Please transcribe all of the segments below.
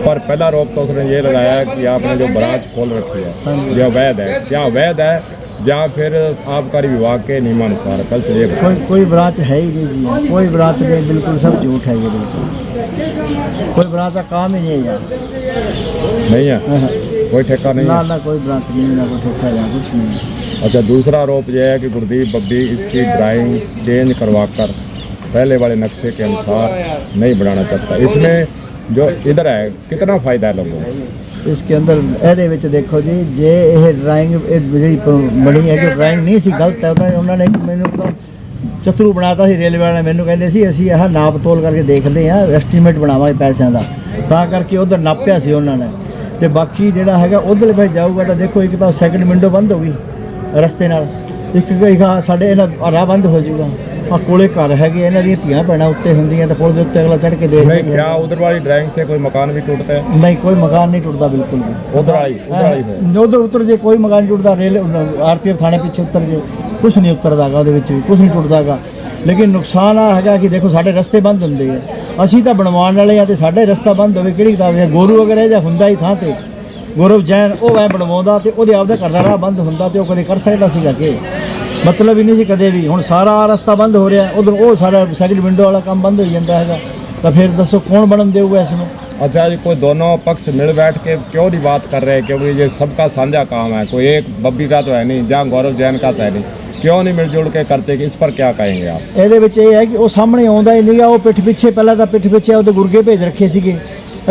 पर पहला आरोप तो उसने ये लगाया कि आपने जो ब्रांच खोल रखी है यह अवैध है, क्या अवैध है या फिर आबकारी विभाग के नियमानुसार? कल तो ये कोई ब्रांच है ही नहीं जी, कोई ब्रांच नहीं, बिल्कुल सब झूठ है ये, बिल्कुल कोई ब्रांच का काम ही नहीं है यार, नहीं है कोई ठेका नहीं ना है? ना कोई ब्रांच नहीं, ना कोई ठेका या कुछ नहीं। अच्छा, दूसरा आरोप यह है कि गुरदीप बब्बी इसकी ड्राइंग चेंज करवाकर पहले वाले नक्शे के अनुसार नहीं बनाना चाहता। इसमें जो इधर है कितना फायदा है लोगों को? इसके अंदर ਇਹਦੇ ਵਿੱਚ ਦੇਖੋ ਜੀ, ਜੇ ਇਹ ਡਰਾਇੰਗ ਜਿਹੜੀ ਬਣੀ ਹੈ, ਜੋ ਡਰਾਇੰਗ ਨਹੀਂ ਸੀ ਗਲਤ ਹੈ, ਉਹਨਾਂ ਨੇ ਮੈਨੂੰ ਤਾਂ ਚਤਰੂ ਬਣਾਤਾ ਸੀ। ਰੇਲਵੇ ਵਾਲੇ ਮੈਨੂੰ ਕਹਿੰਦੇ ਸੀ ਅਸੀਂ ਇਹ ਨਾਪ ਤੋਲ ਕਰਕੇ ਦੇਖਦੇ ਹਾਂ, ਐਸਟੀਮੇਟ ਬਣਾਵਾਂਗੇ ਪੈਸਿਆਂ ਦਾ, ਤਾਂ ਕਰਕੇ ਉਧਰ ਨਾਪਿਆ ਸੀ ਉਹਨਾਂ ਨੇ। ਤੇ ਬਾਕੀ ਜਿਹੜਾ ਹੈਗਾ ਉਧਰਲੇ ਪਾਸੇ ਜਾਊਗਾ ਤਾਂ ਦੇਖੋ, ਇੱਕ ਤਾਂ ਸੈਕਿੰਡ ਵਿੰਡੋ ਬੰਦ ਹੋ ਗਈ ਰਸਤੇ ਨਾਲ, ਇੱਕ ਸਾਡੇ ਇਹਨਾਂ ਰਾਹ ਬੰਦ ਹੋ ਜਾਊਗਾ। ਆ ਕੋਲੇ ਘਰ ਹੈਗੇ, ਇਹਨਾਂ ਦੀਆਂ ਧੀਆਂ ਭੈਣਾਂ ਉੱਤੇ ਹੁੰਦੀਆਂ ਤਾਂ ਪੁਲ ਦੇ ਉੱਤੇ ਅਗਲਾ ਚੜ੍ਹ ਕੇ ਦੇਖਦਾ। क्या उधर वाली ड्राइंग से कोई मकान भी टूटता है? नहीं, कोई मकान नहीं टूटता बिल्कुल भी। उधर उतर जे कोई मकान नहीं टूटता। रेल RPF थाने पीछे उतर जे कुछ नहीं उतरदा गा, कुछ नहीं टुटदा गा। लेकिन नुकसान आ है कि देखो साढ़े रस्ते बंद होंगे है, असी तो बनवाने वाले हैं तो साढ़े रस्ता बंद हो कि किताब है। गोरू अगर यह होंदा ही थां ते गौरव जैन वो वै बनवाउंदा ते ओहदे आपदा घर दा राह बंद होंदा ते ओह कदे कर सकदा सीगा कि मतलब ही नहीं सी कदे भी। हुण सारा रास्ता बंद हो रहा, उधर वो सारा सैकिंड विंडो वाला काम बंद हो जाता है, तो फिर दसो कौन बनन देगा इसमें? अच्छा जी, कोई दोनों पक्ष मिल बैठ के क्यों नहीं बात कर रहे? क्योंकि ये सबका साझा काम है, कोई एक बब्बी का तो है नहीं, जहाँ गौरव जैन का तो है नहीं, क्यों नहीं मिलजुल के करते? कि इस पर क्या कहेंगे आप? ये है कि वो सामने आउंदा ही नहीं, वो पिठ पिछे पहले तो पिठ पिछे वो गुरगे भेज रखे सीगे।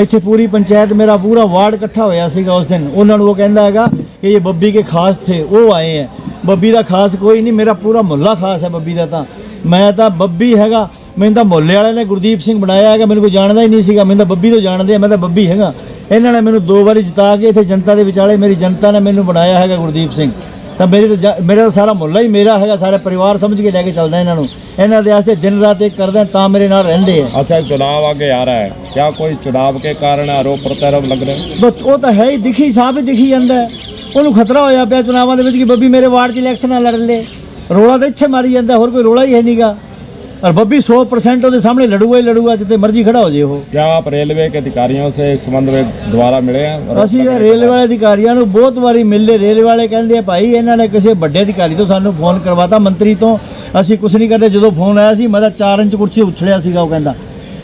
ਇੱਥੇ पूरी पंचायत मेरा पूरा वार्ड इकट्ठा होया सीगा उस दिन। उन्होंने वो कहता है कि ये बब्बी के खास थे, वो आए हैं। बब्बी का खास कोई नहीं, मेरा पूरा मुहल्ला खास है बब्बी का। मैं तो बब्बी हैगा, मैंने तो मुहल्ले वाले ने गुरदीप सिंह बनाया है, मैंने कोई जानता ही नहीं सीगा। मैं तो बब्बी तो जानते हैं, मैं तो बब्बी हैगा। इन्होंने मैंने 2 बारी जिता के इतने जनता के विचाले मेरी जनता ने मैंने बनाया है गुरदीप सिंह। तो मेरा तो सारा मुहल्ला ही मेरा है, सारे परिवार समझ के लैके चलदा इन्हों। इन्होंने वास्ते दिन रात एक करते ता मेरे नाल रहंदे हैं। अच्छा, चुनाव आगे आ रहा है, क्या कोई चुनाव के कारण आरोप प्रत्यारोप लग रहे हैं? बस वो तो है ही, दिखी साफ ही दिखी जाता है। उन्होंने खतरा होया पिया चुनावों के कि बब्बी मेरे वार्ड च इलैक्शन लड़ ले, रोला तो इत्थे मारी जाता, होर कोई रोला ही है नहीं गा। और बब्बी 100% उसके सामने लड़ूगा ही लड़ूगा, जितने मर्जी खड़ा हो जाए हो। क्या आप रेलवे के अधिकारियों से इस संबंध में दोबारा मिले हैं? असी रेलवे वाले अधिकारियों को बहुत बारी मिले। रेलवे वाले कहते हैं भाई इन्होंने किसी बड़े अधिकारी तो सानू फोन करवाता, मंत्री तो असी कुछ नहीं करते। जो फोन आया सी मैं 4 इंच कुर्सी उछलिया सीगा, वो कहता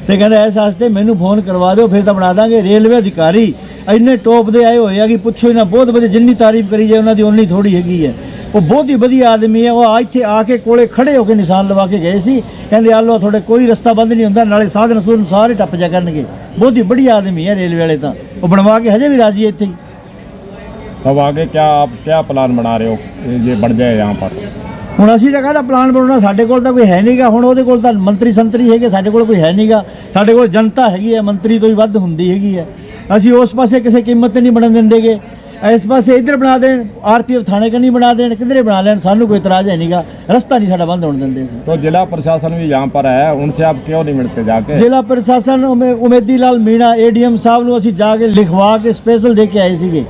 तो कहते इस वास्ते मैनू फोन करवा दो, फिर तो बना देंगे। रेलवे अधिकारी इन्ने टॉप दे आए हुए कि पुछो ही ना, बहुत वधिया, जिन्नी तारीफ करी जाए उन्होंने उन्नी थोड़ी हैगी है। वो बहुत ही वधिया आदमी है। वो इत्थे आके कोले खड़े होकर निशान लवा के गए सी, कहते आ लो थोड़े कोई रस्ता बंद नहीं होंदा, नाले साधन सूधन सारे टप जा करनगे। बहुत ही बढ़िया आदमी है रेलवे वाले, तो वो बनवा के हजे भी राजी है इत्थे ही। अब आगे क्या प्लान बना रहे हो ये बढ़ जाए यहाँ पर? ਹੁਣ ਅਸੀਂ ਤਾਂ ਕਹਿੰਦਾ ਪਲਾਨ ਬਣਾਉਣਾ ਸਾਡੇ ਕੋਲ ਤਾਂ ਕੋਈ ਹੈ ਨਹੀਂਗਾ। ਹੁਣ ਉਹਦੇ ਕੋਲ ਤਾਂ ਮੰਤਰੀ ਸੰਤਰੀ ਹੈਗੇ, ਸਾਡੇ ਕੋਲ ਕੋਈ ਹੈ ਨਹੀਂਗਾ। ਸਾਡੇ ਕੋਲ ਜਨਤਾ ਹੈਗੀ ਹੈ, ਮੰਤਰੀ ਤੋਂ ਵੀ ਵੱਧ ਹੁੰਦੀ ਹੈਗੀ ਹੈ। ਅਸੀਂ ਉਸ ਪਾਸੇ ਕਿਸੇ ਕੀਮਤ ਤੇ ਨਹੀਂ ਬਣਨ ਦਿੰਦੇਗੇ। ਇਸ ਪਾਸੇ ਇੱਧਰ ਬਣਾ ਦੇਣ, RPF थाने का नहीं बना देन, किधरे बना लेन, सानू कोई इतराज है नहींगा। रास्ता नहीं साडा बंद होने देंदे। तो जिला प्रशासन भी यहाँ पर है, उनसे आप क्यों नहीं मिलते जाके? जिला प्रशासन उमेदी लाल मीणा ADM साहब नूं असीं जाके लिखवा के स्पेशल दे के आए सीगे।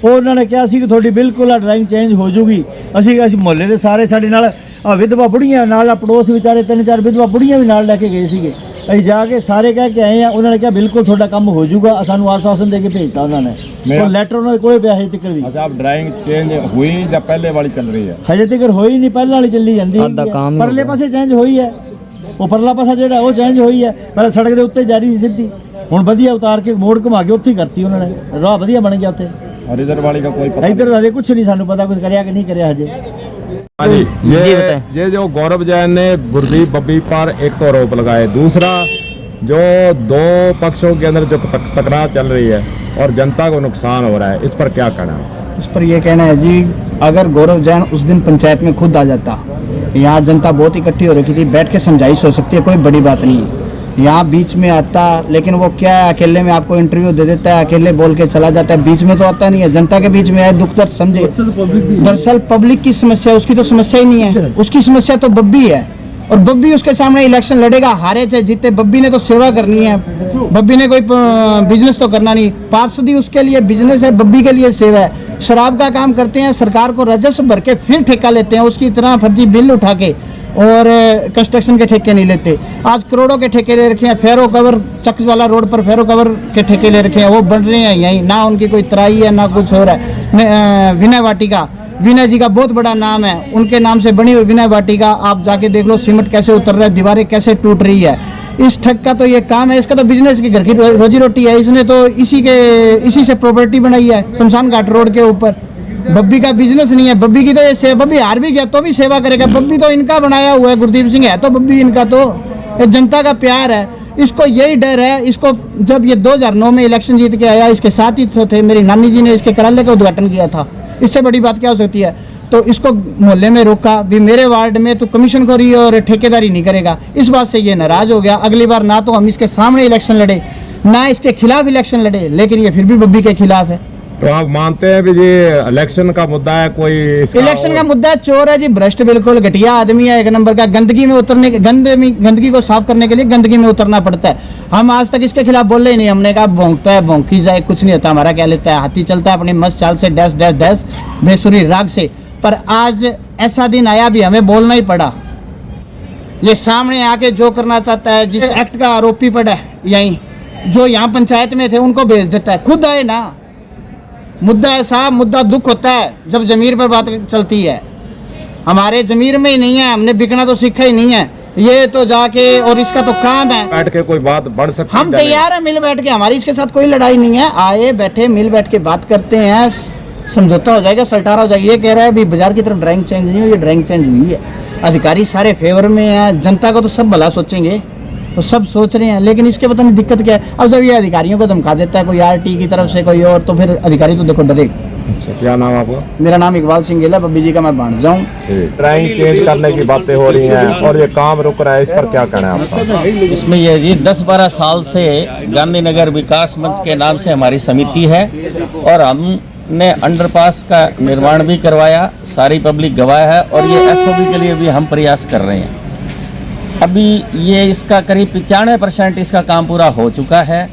उन्होंने कहा कि थोड़ी बिल्कुल आ ड्राइंग चेंज हो जूगी। असी मुहल्ले के सारे साढ़े नाल विधवा बुढ़ियाँ नाल, पड़ोस विचारे 3-4 विधवा बुढ़ियाँ भी नाल लैके गए थे। अं जाके सारे कह के आए हैं। उन्होंने कहा बिल्कुल थोड़ा काम हो जूगा, सानू आश्वासन दे के भेजता उन्होंने। और लैटर उन्होंने कोई पे हजे तक भी। अच्छा, आप ड्राइंग चेंज हुई या पहले वाली चल रही है? हजे तक होई नहीं, पहले वाली चली जाती है। परले पासे चेंज हुई है, वो परला पासा जो वो चेंज हुई है। पहले सड़क के उत्ते जा रही सीधी, हुण वधिया उतार के मोड़ घुमा के उत्थे करती उन्होंने, राह वधिया बन गया उत्थे। और इधर वाली का कोई पता? इधर हजे कुछ नहीं सानू पता, कुछ करया कि नहीं करया हजे। हाँ जी, ये जो गौरव जैन ने गुरदीप बब्बी पर एक तो आरोप लगाए, दूसरा जो 2 पक्षों के अंदर जो तकरार चल रही है और जनता को नुकसान हो रहा है, इस पर क्या कहना है? इस पर यह कहना है जी, अगर गौरव जैन उस दिन पंचायत में खुद आ जाता, यहाँ जनता बहुत इकट्ठी हो रखी थी, बैठ के समझाइश हो सकती है, कोई बड़ी बात नहीं है। यहाँ बीच में आता, लेकिन वो क्या है, अकेले में आपको इंटरव्यू दे देता है, अकेले बोल के चला जाता है, बीच में तो आता नहीं है। जनता के बीच में है, दुख दर्द समझे। दरअसल पब्लिक की समस्या, उसकी तो समस्या ही नहीं है, उसकी समस्या तो बब्बी है। और बब्बी उसके सामने इलेक्शन लड़ेगा, हारे चाहे जीते, बब्बी ने तो सेवा करनी है। बब्बी ने कोई बिजनेस तो करना नहीं। पार्षदी उसके लिए बिजनेस है, बब्बी के लिए सेवा है। शराब का काम करते हैं, सरकार को राजस्व भर के फिर ठेका लेते हैं, उसकी तरह फर्जी बिल उठा के और कंस्ट्रक्शन के ठेके नहीं लेते। आज करोड़ों के ठेके ले रखे हैं, फेरो कवर चक्सवाला रोड पर फेरो कवर के ठेके ले रखे हैं, वो बन रहे हैं यहीं, ना उनकी कोई तराई है ना कुछ हो रहा है। विनय वाटिका, विनय जी का बहुत बड़ा नाम है, उनके नाम से बनी हुई विनय वाटिका, आप जाके देख लो सीमेंट कैसे उतर रहा है, दीवारें कैसे टूट रही है। इस ठग का तो ये काम है, इसका तो बिजनेस की घर की रोजी रोटी है। इसने तो इसी से प्रॉपर्टी बनाई है शमशान घाट रोड के ऊपर। बब्बी का बिजनेस नहीं है, बब्बी की तो ये बब्बी हार भी गया तो भी सेवा करेगा। बब्बी तो इनका बनाया हुआ है, गुरदीप सिंह है तो बब्बी इनका तो ये जनता का प्यार है। इसको यही डर है, इसको जब ये 2009 में इलेक्शन जीत के आया, इसके साथ ही थे मेरी नानी जी ने इसके कार्यालय का उद्घाटन किया था। इससे बड़ी बात क्या हो सकती है? तो इसको मोहल्ले में रोका भी, मेरे वार्ड में तो कमीशन खोरी और ठेकेदारी नहीं करेगा। इस बात से ये नाराज हो गया। अगली बार ना तो हम इसके सामने इलेक्शन लड़े, ना इसके खिलाफ इलेक्शन लड़े, लेकिन ये फिर भी बब्बी के खिलाफ है। तो आप मानते हैं भी ये इलेक्शन का मुद्दा है? कोई इलेक्शन का मुद्दा है, चोर है जी, भ्रष्ट, बिल्कुल घटिया आदमी है, एक नंबर का। गंदगी में उतरने गंदगी को साफ करने के लिए गंदगी में उतरना पड़ता है। हम आज तक इसके खिलाफ बोले ही नहीं, हमने कहा भौंकता है भौंकी जाए, कुछ नहीं होता हमारा, क्या लेता है, हाथी चलता है अपनी मस्त चाल से, डैश डैश डैश बेसुरी राग से। पर आज ऐसा दिन आया भी हमें बोलना ही पड़ा। ये सामने आके जो करना चाहता है, जिस एक्ट का आरोपी पड़ा है यहीं, जो यहाँ पंचायत में थे उनको भेज देता है। खुद आए ना, मुद्दा है साहब, मुद्दा दुख होता है जब जमीर पर बात चलती है। हमारे जमीर में ही नहीं है, हमने बिकना तो सीखा ही नहीं है। ये तो जाके, और इसका तो काम है बैठ के कोई बात बढ़ सकती है। हम तैयार है मिल बैठ के, हमारी इसके साथ कोई लड़ाई नहीं है। आए बैठे मिल बैठ के बात करते हैं, समझौता हो जाएगा, सल्टारा हो जाएगा। ये कह रहा है भी बाजार की तरफ ड्राइंग चेंज नहीं हुई, ये ड्राइंग चेंज हुई है। अधिकारी सारे फेवर में है, जनता को तो सब भला सोचेंगे, तो सब सोच रहे हैं, लेकिन इसके पता नहीं दिक्कत क्या है। अब जब ये अधिकारियों को धमका देता है कोई आरटी की तरफ से कोई और, तो फिर अधिकारी तो देखो डरेगा। अच्छा, क्या नाम आपका? मेरा नाम इकबाल सिंह गिल है, बब्बी जी का मैं भांजा हूँ। ड्राइंग चेंज करने की बातें हो रही हैं और ये काम रुक रहा है, इस पर क्या कहना है आपका? इसमें ये जी 10-12 साल से गांधीनगर विकास मंच के नाम से हमारी समिति है और हमने अंडरपास का निर्माण भी करवाया, सारी पब्लिक गवाह है, और ये एफओबी के लिए भी हम प्रयास कर रहे हैं। अभी ये इसका करीब 95% इसका काम पूरा हो चुका है।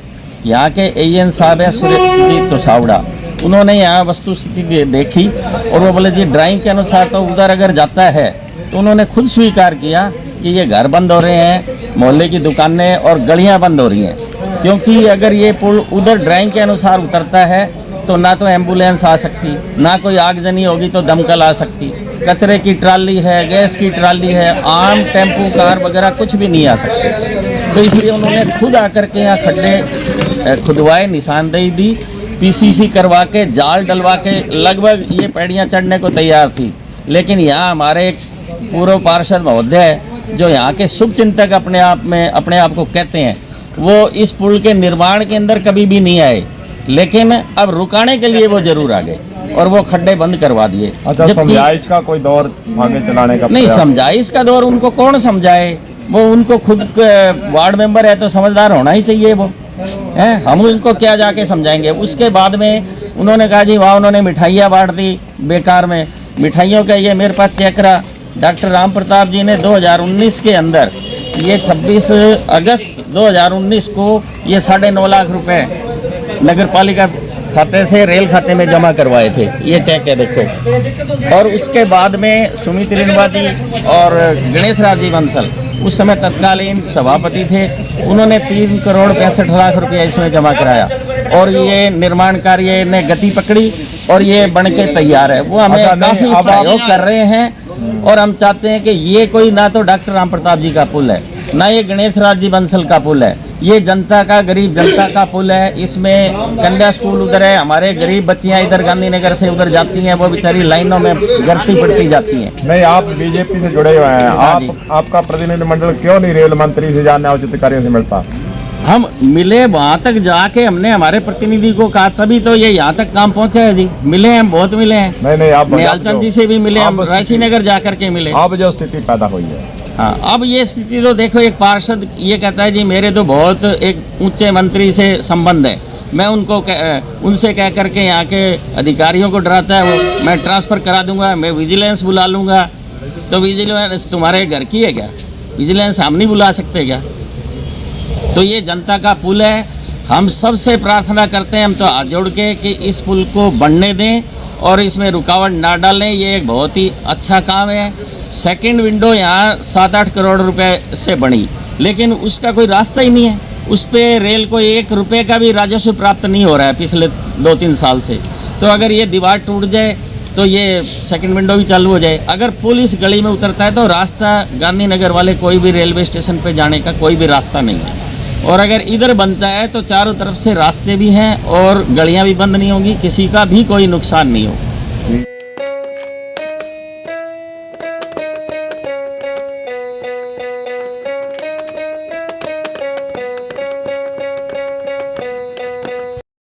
यहाँ के एएन साहब है सुजीत तोसावड़ा, उन्होंने यहाँ वस्तु स्थिति देखी और वो बोले जी ड्राइंग के अनुसार तो उधर अगर जाता है, तो उन्होंने खुद स्वीकार किया कि ये घर बंद हो रहे हैं, मोहल्ले की दुकानें और गलियाँ बंद हो रही हैं, क्योंकि अगर ये पुल उधर ड्राइंग के अनुसार उतरता है तो ना तो एम्बुलेंस आ सकती, ना कोई आगजनी होगी तो दमकल आ सकती, कचरे की ट्राली है, गैस की ट्राली है, आम टेम्पू कार वगैरह कुछ भी नहीं आ सकते। तो इसलिए उन्होंने खुद आकर के यहाँ खड्डे खुदवाए, निशानदेही दी, पीसीसी करवा के, जाल डलवा के लगभग ये पैड़ियाँ चढ़ने को तैयार थी। लेकिन यहाँ हमारे एक पूर्व पार्षद महोदय है जो यहाँ के शुभचिंतक अपने आप को कहते हैं, वो इस पुल के निर्माण के अंदर कभी भी नहीं आए, लेकिन अब रुकाने के लिए वो जरूर आ गए और वो खड्डे बंद करवा दिए। अच्छा, समझाइश का कोई दौर आगे चलाने का नहीं, समझाइश का दौर उनको कौन समझाए, वो उनको खुद वार्ड मेंबर है तो समझदार होना ही चाहिए वो है, हम उनको क्या जाके समझाएंगे। उसके बाद में उन्होंने कहा जी वहाँ उन्होंने मिठाइयाँ बांट दी बेकार में। मिठाइयों का ये मेरे पास चेक रहा, डॉक्टर राम प्रताप जी ने 2019 के अंदर, ये 26 अगस्त 2019 को ये 9.5 लाख रुपए नगर पालिका खाते से रेल खाते में जमा करवाए थे, ये चेक है देखो। और उसके बाद में सुमित रेणवा जी और गणेश राज जी बंसल उस समय तत्कालीन सभापति थे, उन्होंने 3,65,00,000 रुपया इसमें जमा कराया और ये निर्माण कार्य ने गति पकड़ी और ये बन के तैयार है। वो हमें काफ़ी सहयोग कर रहे हैं और हम चाहते हैं कि ये कोई ना तो डॉक्टर राम प्रताप जी का पुल है, ना ये गणेश राज जी बंसल का पुल है, ये जनता का, गरीब जनता का पुल है। इसमें कन्या स्कूल उधर है, हमारे गरीब बच्चियां इधर गांधीनगर से उधर जाती हैं, वो बेचारी लाइनों में गरती पड़ती जाती हैं। नहीं, आप बीजेपी से जुड़े हुए हैं, आपका प्रतिनिधिमंडल क्यों नहीं रेल मंत्री से जानने उचित अधिकारियों से मिलता? हम मिले, वहाँ तक जाके हमने हमारे प्रतिनिधि को कहा, तभी तो ये यहाँ तक काम पहुँचा है जी। मिले हैं, बहुत मिले हैं। नहीं, आप निहालचंद जी से भी मिले, हम रायसी नगर जा करके मिले। अब जो स्थिति पैदा हुई है, हाँ, अब ये स्थिति तो देखो, एक पार्षद ये कहता है जी मेरे तो बहुत एक ऊंचे मंत्री से संबंध है, मैं उनसे कह करके यहाँ के अधिकारियों को डराता है, वो मैं ट्रांसफ़र करा दूंगा, मैं विजिलेंस बुला लूँगा। तो विजिलेंस तुम्हारे घर की है क्या? विजिलेंस हम नहीं बुला सकते क्या? तो ये जनता का पुल है, हम सबसे प्रार्थना करते हैं, हम तो हाथ जोड़ के कि इस पुल को बनने दें और इसमें रुकावट ना डालें, ये एक बहुत ही अच्छा काम है। सेकंड विंडो यहाँ 7-8 करोड़ रुपए से बनी, लेकिन उसका कोई रास्ता ही नहीं है। उस पे रेल को 1 रुपये का भी राजस्व प्राप्त नहीं हो रहा है पिछले 2-3 साल से। तो अगर ये दीवार टूट जाए तो ये सेकंड विंडो भी चालू हो जाए। अगर पुल इस गली में उतरता है तो रास्ता गांधीनगर वाले कोई भी रेलवे स्टेशन पे जाने का कोई भी रास्ता नहीं है। और अगर इधर बनता है तो चारों तरफ से रास्ते भी हैं और गलियां भी बंद नहीं होंगी, किसी का भी कोई नुकसान नहीं होगा।